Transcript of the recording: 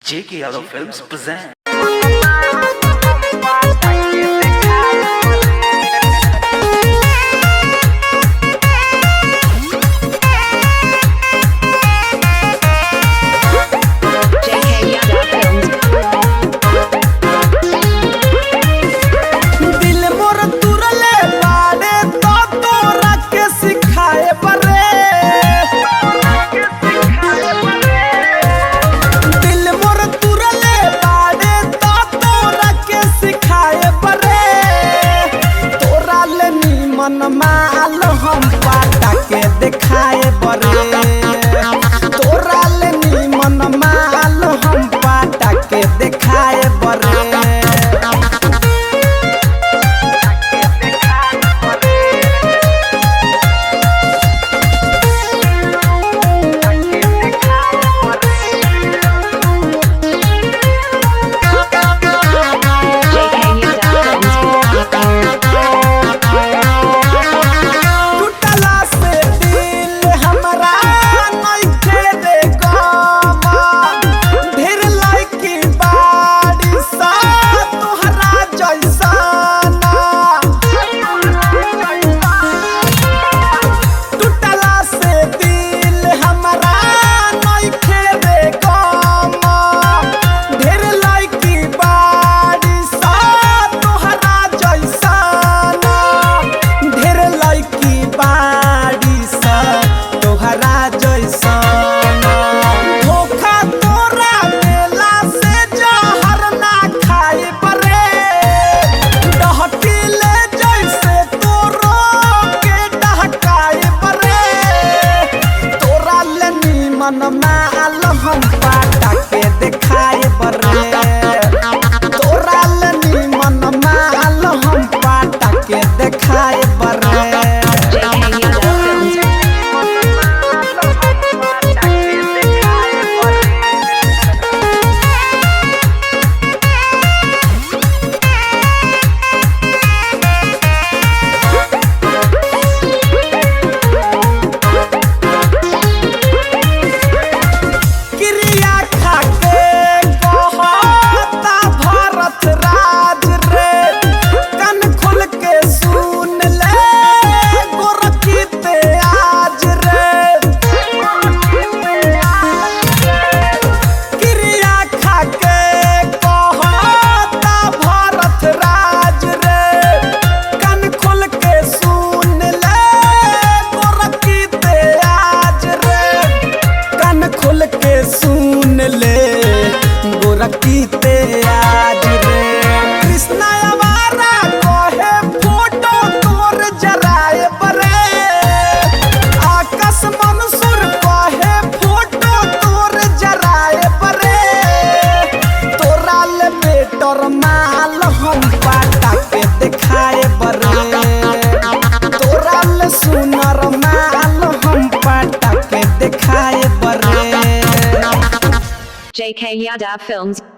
J.K. Yadav Films present. माल हम पाटा के दिखाए बरे तोरा ले निमन माल हम पाटा के दिखाए बरे माल हम पाटा के दिखाए बरे तोरा ले निमन माल हम पाटा के दिखाए बरे सुन ले गोरखी ते आज रे कृष्णा आवारा कहे फोटो तोर जराए बरे आकाश मनसूर कहे फोटो तोर जराए बरे तोरा ले बेटर माल हम पाटा के दिखाए बरे तोरा ले सुनर माल हम पाटा के दिखाए बरे J.K. Yadav Films